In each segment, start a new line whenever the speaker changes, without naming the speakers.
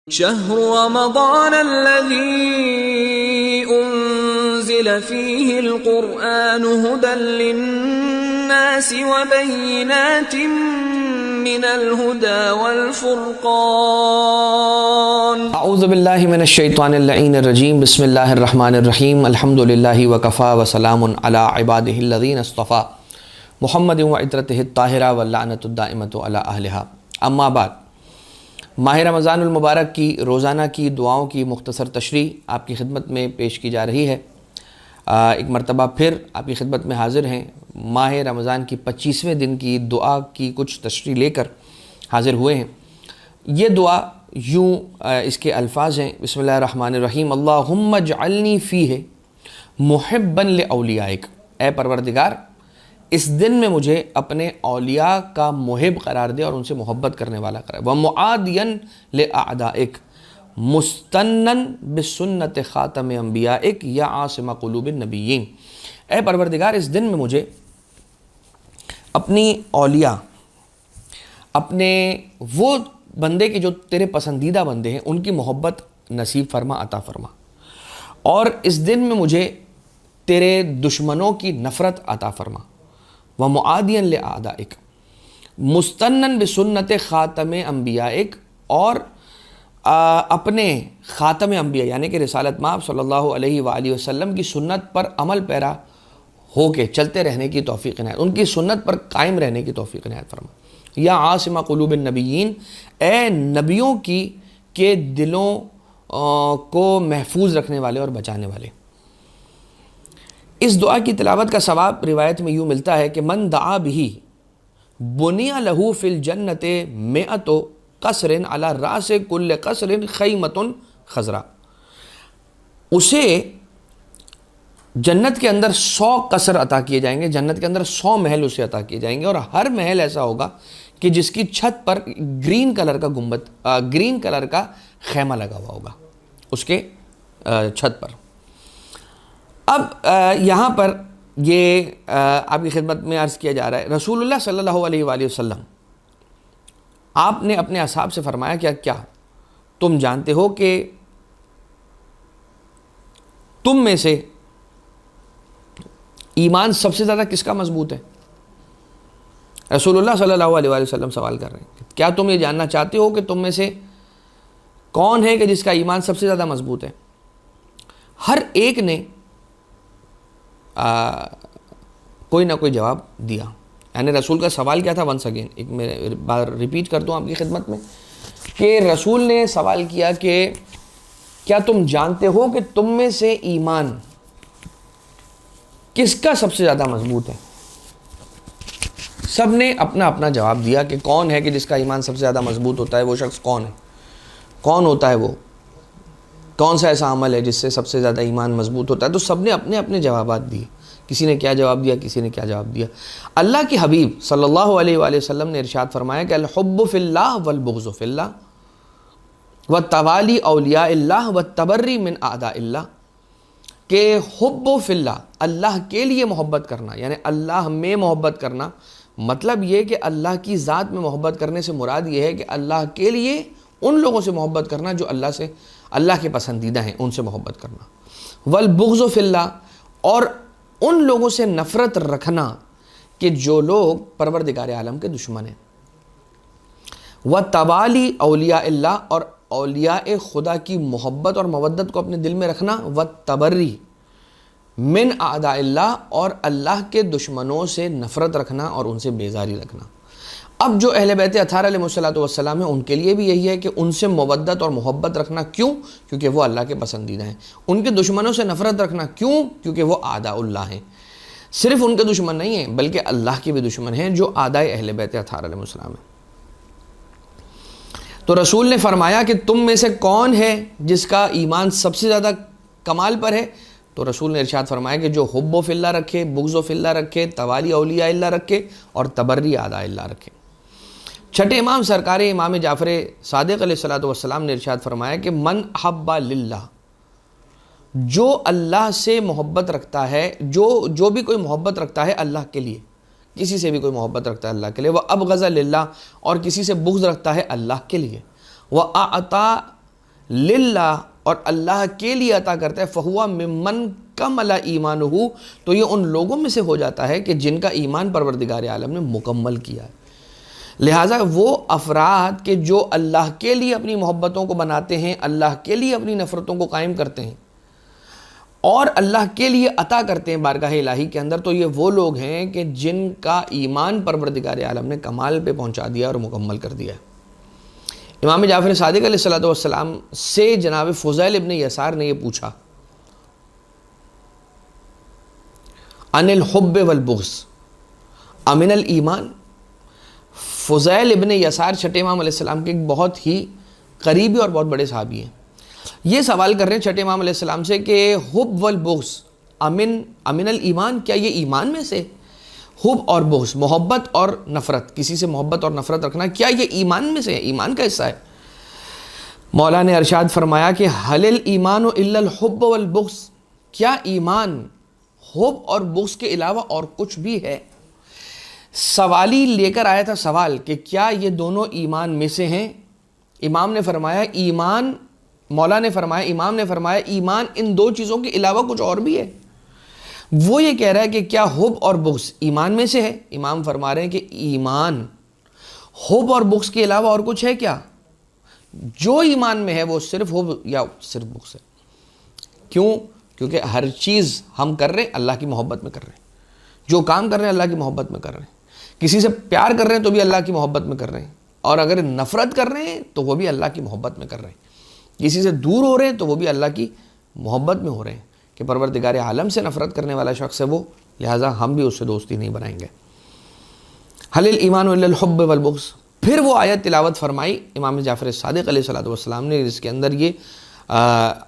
شهر رمضان الذي أنزل فيه القرآن هدى للناس وبينات من الهدى والفرقان
اعوذ باللہ من الشیطان اللعین الرجیم بسم اللہ الرحمن الرحیم الحمد للہ وکفا وسلام علی عبادہ الذین اصطفیٰ محمد وعطرتہ الطاہرہ واللعنۃ الدائمۃ علی اہلہا اما بعد۔ ماہ رمضان المبارک کی روزانہ کی دعاؤں کی مختصر تشریح آپ کی خدمت میں پیش کی جا رہی ہے۔ ایک مرتبہ پھر آپ کی خدمت میں حاضر ہیں، ماہ رمضان کی 25ویں دن کی دعا کی کچھ تشریح لے کر حاضر ہوئے ہیں۔ یہ دعا یوں اس کے الفاظ ہیں، بسم اللہ الرحمن الرحیم، اللہم اجعلنی فیہ محبا لاولیائک، اے پروردگار اس دن میں مجھے اپنے اولیاء کا محب قرار دے اور ان سے محبت کرنے والا قرار دے، ومعادیا لاعدائک مستنا بسنت خاتم انبیائک یا عاصم قلوب النبیین، اے پروردگار اس دن میں مجھے اپنی اولیاء، اپنے وہ بندے کے جو تیرے پسندیدہ بندے ہیں ان کی محبت نصیب فرما، عطا فرما، اور اس دن میں مجھے تیرے دشمنوں کی نفرت عطا فرما، ومعادیا لاعدائک مستنا بسنت خاتم انبیائک، اور اپنے خاتم انبیاء یعنی کہ رسالت مآب صلی اللہ علیہ وآلہ وسلم کی سنت پر عمل پیرا ہو کے چلتے رہنے کی توفیق عنایت، ان کی سنت پر قائم رہنے کی توفیق عنایت فرما، یا عاصم قلوب النبیین، اے نبیوں کے دلوں کو محفوظ رکھنے والے اور بچانے والے۔ اس دعا کی تلاوت کا ثواب روایت میں یوں ملتا ہے کہ من دعا بہ بنی لہ فی الجنت مئۃ قصر علی راس کل قصر خیمۃ خضراء، اسے جنت کے اندر 100 قصر عطا کیے جائیں گے، جنت کے اندر 100 محل اسے عطا کیے جائیں گے، اور ہر محل ایسا ہوگا کہ جس کی چھت پر گرین کلر کا گنبد، گرین کلر کا خیمہ لگا ہوا ہوگا اس کے چھت پر۔ اب یہاں پر یہ آپ کی خدمت میں عرض کیا جا رہا ہے، رسول اللہ صلی اللہ علیہ وآلہ وسلم آپ نے اپنے اصحاب سے فرمایا کیا تم جانتے ہو کہ تم میں سے ایمان سب سے زیادہ کس کا مضبوط ہے؟ رسول اللہ صلی اللہ علیہ وآلہ وسلم سوال کر رہے ہیں، کیا تم یہ جاننا چاہتے ہو کہ تم میں سے کون ہے کہ جس کا ایمان سب سے زیادہ مضبوط ہے؟ ہر ایک نے کوئی نہ کوئی جواب دیا، یعنی رسول کا سوال کیا تھا؟ ونس اگین ایک میں بار ریپیٹ کر دوں آپ کی خدمت میں کہ رسول نے سوال کیا کہ کیا تم جانتے ہو کہ تم میں سے ایمان کس کا سب سے زیادہ مضبوط ہے؟ سب نے اپنا اپنا جواب دیا کہ کون ہے کہ جس کا ایمان سب سے زیادہ مضبوط ہوتا ہے، وہ شخص کون ہے، کون ہوتا ہے وہ، کون سا ایسا عمل ہے جس سے سب سے زیادہ ایمان مضبوط ہوتا ہے؟ تو سب نے اپنے اپنے جوابات دیے، کسی نے کیا جواب دیا، کسی نے کیا جواب دیا۔ اللہ کے حبیب صلی اللہ علیہ وآلہ وسلم نے ارشاد فرمایا کہ الحب فی اللہ والبغض فی اللہ والتوالی اولیاء اللہ والتبری من اعداء اللہ، کہ حب فی اللہ، اللہ کے لیے محبت کرنا، یعنی اللہ میں محبت کرنا، مطلب یہ کہ اللہ کی ذات میں محبت کرنے سے مراد یہ ہے کہ اللہ کے لیے ان لوگوں سے محبت کرنا جو اللہ کے پسندیدہ ہیں، ان سے محبت کرنا، والبغض فی اللہ، اور ان لوگوں سے نفرت رکھنا کہ جو لوگ پروردگار عالم کے دشمن ہیں، وتوالی اولیاء اللہ، اور اولیاء خدا کی محبت اور مودت کو اپنے دل میں رکھنا، والتبری من اعداء اللہ، اور اللہ کے دشمنوں سے نفرت رکھنا اور ان سے بیزاری رکھنا۔ اب جو اہل بیت اطہار علیہ السلام ہیں ان کے لیے بھی یہی ہے کہ ان سے مودت اور محبت رکھنا، کیوں؟ کیونکہ وہ اللہ کے پسندیدہ ہیں۔ ان کے دشمنوں سے نفرت رکھنا، کیوں؟ کیونکہ وہ اعداء اللہ ہیں۔ صرف ان کے دشمن نہیں ہیں بلکہ اللہ کے بھی دشمن ہیں جو اعداء اہل بیت اطہار علیہ السلام ہیں۔ تو رسول نے فرمایا کہ تم میں سے کون ہے جس کا ایمان سب سے زیادہ کمال پر ہے؟ تو رسول نے ارشاد فرمایا کہ جو حب و فی اللہ رکھے، بغض و فی اللہ رکھے، توالی اولیاء اللہ رکھے، اور تبری اعداء اللہ رکھے۔ چھٹے امام سرکار امام جعفر صادق علیہ السلام نے ارشاد فرمایا کہ من احب للہ، جو اللہ سے محبت رکھتا ہے، جو بھی کوئی محبت رکھتا ہے اللہ کے لیے، کسی سے بھی کوئی محبت رکھتا ہے اللہ کے لیے، وہ ابغض للہ، اور کسی سے بغض رکھتا ہے اللہ کے لیے، وہ اعطا للہ اور اللہ کے لیے عطا کرتا ہے فہوا ممن کمل ایمانہ تو یہ ان لوگوں میں سے ہو جاتا ہے کہ جن کا ایمان پروردگار عالم نے مکمل کیا ہے. لہٰذا وہ افراد کہ جو اللہ کے لیے اپنی محبتوں کو بناتے ہیں, اللہ کے لیے اپنی نفرتوں کو قائم کرتے ہیں اور اللہ کے لیے عطا کرتے ہیں بارگاہ الہی کے اندر, تو یہ وہ لوگ ہیں کہ جن کا ایمان پروردگار عالم نے کمال پہ پہنچا دیا اور مکمل کر دیا ہے. امام جعفر صادق علیہ السلام سے جناب فضیل ابن یسار نے یہ پوچھا ان الحب والبغض امن الایمان. فضیل ابن یسار چھٹے امام علیہ السلام کے ایک بہت ہی قریبی اور بہت بڑے صحابی ہیں. یہ سوال کر رہے ہیں چھٹے امام علیہ السلام سے کہ حب والبغض امن الایمان, کیا یہ ایمان میں سے؟ حب اور بغض, محبت اور نفرت, کسی سے محبت اور نفرت رکھنا, کیا یہ ایمان میں سے ہے, ایمان کا حصہ ہے؟ مولا نے ارشاد فرمایا کہ حل الایمان الا الحب والبغض, کیا ایمان حب اور بغض کے علاوہ اور کچھ بھی ہے؟ سوالی لے کر آیا تھا سوال کہ کیا یہ دونوں ایمان میں سے ہیں؟ امام نے فرمایا ایمان, مولا نے فرمایا, امام نے فرمایا ایمان ان دو چیزوں کے علاوہ کچھ اور بھی ہے. وہ یہ کہہ رہا ہے کہ کیا حب اور بغض ایمان میں سے ہے؟ امام فرما رہے ہیں کہ ایمان حب اور بغض کے علاوہ اور کچھ ہے کیا؟ جو ایمان میں ہے وہ صرف حب یا صرف بغض ہے. کیوں؟ کیونکہ ہر چیز ہم کر رہے ہیں اللہ کی محبت میں کر رہے ہیں, جو کام کر رہے ہیں اللہ کی محبت میں کر رہے ہیں, کسی سے پیار کر رہے ہیں تو بھی اللہ کی محبت میں کر رہے ہیں, اور اگر نفرت کر رہے ہیں تو وہ بھی اللہ کی محبت میں کر رہے ہیں, کسی سے دور ہو رہے ہیں تو وہ بھی اللہ کی محبت میں ہو رہے ہیں کہ پروردگار عالم سے نفرت کرنے والا شخص ہے وہ, لہٰذا ہم بھی اس سے دوستی نہیں بنائیں گے. حل الایمان الا الحب والبغض. پھر وہ آیت تلاوت فرمائی امام جعفر صادق علیہ السلام نے, جس کے اندر یہ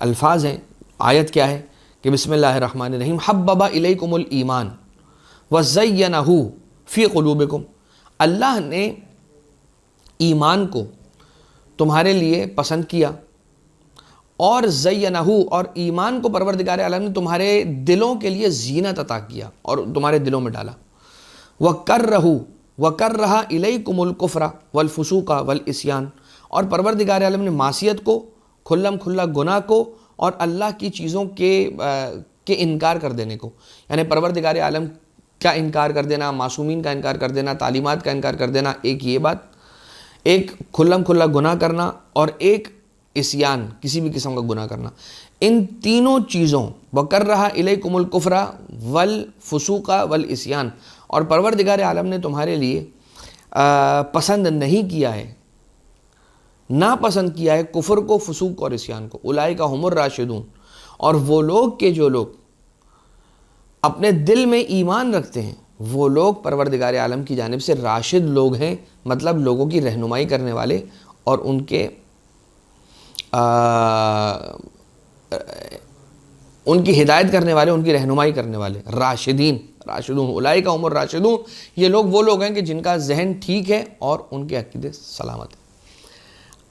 الفاظ ہیں. آیت کیا ہے کہ بسم اللہ الرحمن الرحیم حبب الیکم الایمان وزینہ فی قلوبکم. اللہ نے ایمان کو تمہارے لیے پسند کیا اور زینہ, اور ایمان کو پروردگار عالم نے تمہارے دلوں کے لیے زینت عطا کیا اور تمہارے دلوں میں ڈالا. وَكَرَّهَ إِلَيْكُمُ الْكُفْرَ وَالْفُسُوقَ وَالْعِصْيَانَ, اور پروردگار عالم نے معصیت کو, کھلم کھلا گناہ کو اور اللہ کی چیزوں کے انکار کر دینے کو, یعنی پروردگار عالم کا انکار کر دینا, معصومین کا انکار کر دینا, تعلیمات کا انکار کر دینا, ایک یہ بات, ایک کھلم کھلا گناہ کرنا, اور ایک عصیان, کسی بھی قسم کا گناہ کرنا. ان تینوں چیزوں وَكَرَّهَ إِلَيْكُمُ الْكُفْرَ وَالْفُسُوقَ وَالْعِصْيَانَ, اور پروردگار عالم نے تمہارے لیے پسند نہیں کیا ہے, ناپسند کیا ہے کفر کو, فسوق اور عصیان کو. اولئک هم الراشدون, اور وہ لوگ کہ جو لوگ اپنے دل میں ایمان رکھتے ہیں وہ لوگ پروردگار عالم کی جانب سے راشد لوگ ہیں, مطلب لوگوں کی رہنمائی کرنے والے اور ان کی ہدایت کرنے والے, ان کی رہنمائی کرنے والے. راشدون اولئک هم الراشدون, یہ لوگ وہ لوگ ہیں کہ جن کا ذہن ٹھیک ہے اور ان کے عقیدے سلامت ہیں.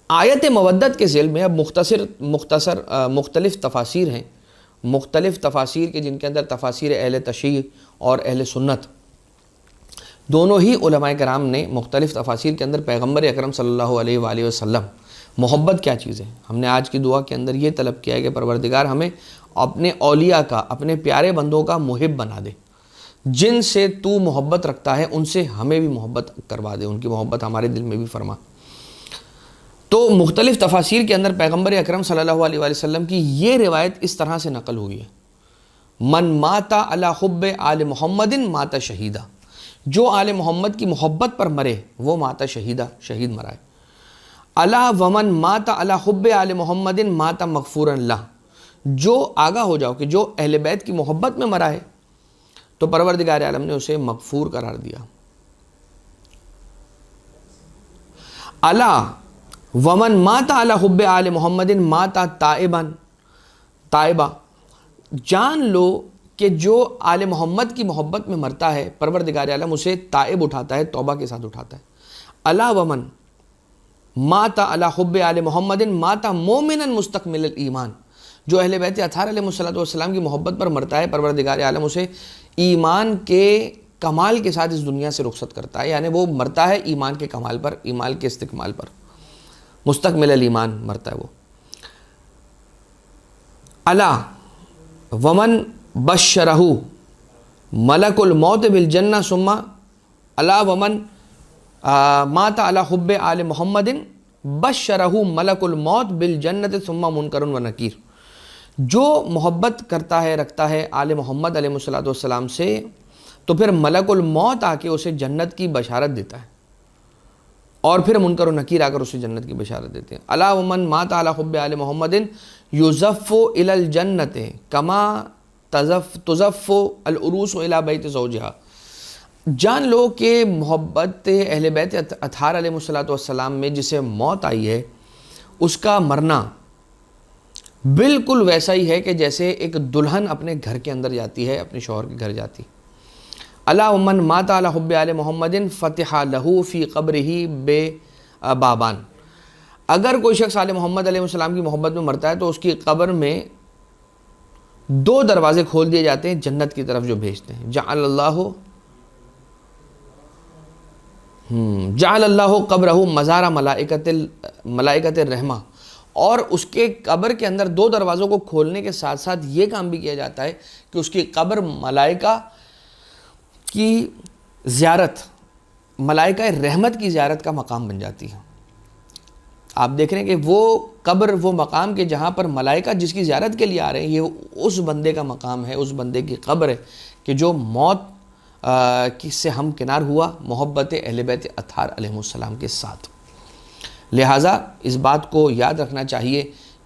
آیت مودت کے ذیل میں اب مختصر مختلف تفاسیر ہیں, مختلف تفاسیر کے جن کے اندر تفاسیر اہل تشیع اور اہل سنت دونوں ہی علماء کرام نے مختلف تفاسیر کے اندر پیغمبر اکرم صلی اللہ علیہ وآلہ وسلم محبت کیا چیز ہے. ہم نے آج کی دعا کے اندر یہ طلب کیا ہے کہ پروردگار ہمیں اپنے اولیاء کا, اپنے پیارے بندوں کا محب بنا دے, جن سے تو محبت رکھتا ہے ان سے ہمیں بھی محبت کروا دے, ان کی محبت ہمارے دل میں بھی فرما. تو مختلف تفاسیر کے اندر پیغمبر اکرم صلی اللہ علیہ وآلہ وسلم کی یہ روایت اس طرح سے نقل ہوئی ہے, من ماتا علی حب آل محمد ماتا شہیدہ, جو آل محمد کی محبت پر مرے وہ ماتا شہیدہ, شہید مرا ہے. الا ومن ماتا علی حب آل محمد ماتا مغفورا لہ, جو آگاہ ہو جاؤ کہ جو اہل بیت کی محبت میں مرا ہے تو پروردگار عالم نے اسے مغفور قرار دیا. الا ومن ماتا علی حب آل محمد ماتا تائبا, جان لو کہ جو آل محمد کی محبت میں مرتا ہے پروردگار عالم اسے تائب اٹھاتا ہے, توبہ کے ساتھ اٹھاتا ہے. الا ومن ماتا علی حب آل محمد ماتا مومنا مستکمل الایمان, جو اہل بیت اطہار علیہ السلام کی محبت پر مرتا ہے پروردگار عالم اسے ایمان کے کمال کے ساتھ اس دنیا سے رخصت کرتا ہے, یعنی وہ مرتا ہے ایمان کے کمال پر, ایمان کے استکمال پر, مستکمل الایمان مرتا ہے وہ. الا ومن بشرہ ملک الموت بالجنہ ثم الا ومن مات علی حب آل محمد بشرہ ملک الموت بالجنت ثم منکر و نکیر. جو محبت کرتا ہے رکھتا ہے آل محمد علیہ الصلوۃ والسلام سے تو پھر ملک الموت آ کے اسے جنت کی بشارت دیتا ہے اور پھر منکر و نکیر آ کر اسے جنت کی بشارت دیتے ہیں. الا ومن مات علی حب آل محمد یزف الی الجنت کما تزف العروس الی بیت زوجہا. جان لو کہ محبت اہل بیت اطہار علیہ الصلوۃ والسلام میں جسے موت آئی ہے اس کا مرنا بالکل ویسا ہی ہے کہ جیسے ایک دلہن اپنے گھر کے اندر جاتی ہے، اپنے شوہر کے گھر جاتی. الا ومن مات علی حب آل محمد فتح لہ فی قبرہ بے بابان. اگر کوئی شخص آل محمد علیہ السلام کی محبت میں مرتا ہے تو اس کی قبر میں 2 دروازے کھول دیے جاتے ہیں جنت کی طرف جو بھیجتے ہیں. جعل اللہ قبرہ مزار ملائکۃ الرحمہ. اور اس کے قبر کے اندر 2 دروازوں کو کھولنے کے ساتھ ساتھ یہ کام بھی کیا جاتا ہے کہ اس کی قبر ملائکہ کی زیارت، ملائکہ رحمت کی زیارت کا مقام بن جاتی ہے. آپ دیکھ رہے ہیں کہ وہ قبر، وہ مقام کہ جہاں پر ملائکہ جس کی زیارت کے لیے آ رہے ہیں، یہ اس بندے کا مقام ہے، اس بندے کی قبر ہے کہ جو موت کس سے ہم کنار ہوا محبت اہل بیت اطہار علیہ السلام کے ساتھ. لہٰذا اس بات کو یاد رکھنا چاہیے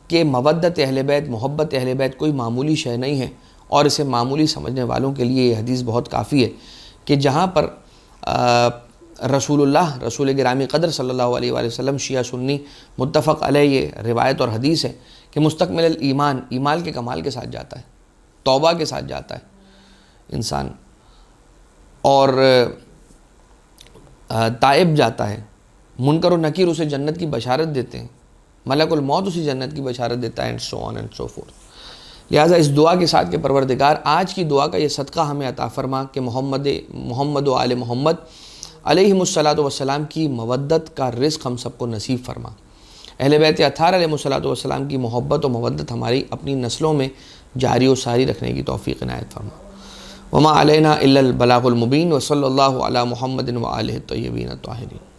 کہ مودت اہل بیت، محبت اہل بیت کوئی معمولی شے نہیں ہے، اور اسے معمولی سمجھنے والوں کے لیے یہ حدیث بہت کافی ہے کہ جہاں پر رسول گرامی قدر صلی اللہ علیہ وآلہ وسلم، شیعہ سنی متفق علیہ یہ روایت اور حدیث ہے کہ مستکمل الایمان، ایمان کے کمال کے ساتھ جاتا ہے، توبہ کے ساتھ جاتا ہے انسان، اور تائب جاتا ہے. منکر و نکیر اسے جنت کی بشارت دیتے ہیں، ملک الموت اسے جنت کی بشارت دیتا ہے، and so on and so forth. لہٰذا اس دعا کے ساتھ کہ پروردگار آج کی دعا کا یہ صدقہ ہمیں عطا فرما کہ محمد و آل محمد علیہم الصلاۃ والسلام کی مودت کا رزق ہم سب کو نصیب فرما. اہل بیت اطہار علیہ الصلاۃ والسلام کی محبت و مودت ہماری اپنی نسلوں میں جاری و ساری رکھنے کی توفیق عنایت فرما. وما علینا الا البلاغ المبین وصلی اللہ علی محمد و آلہ الطیبین الطاہرین.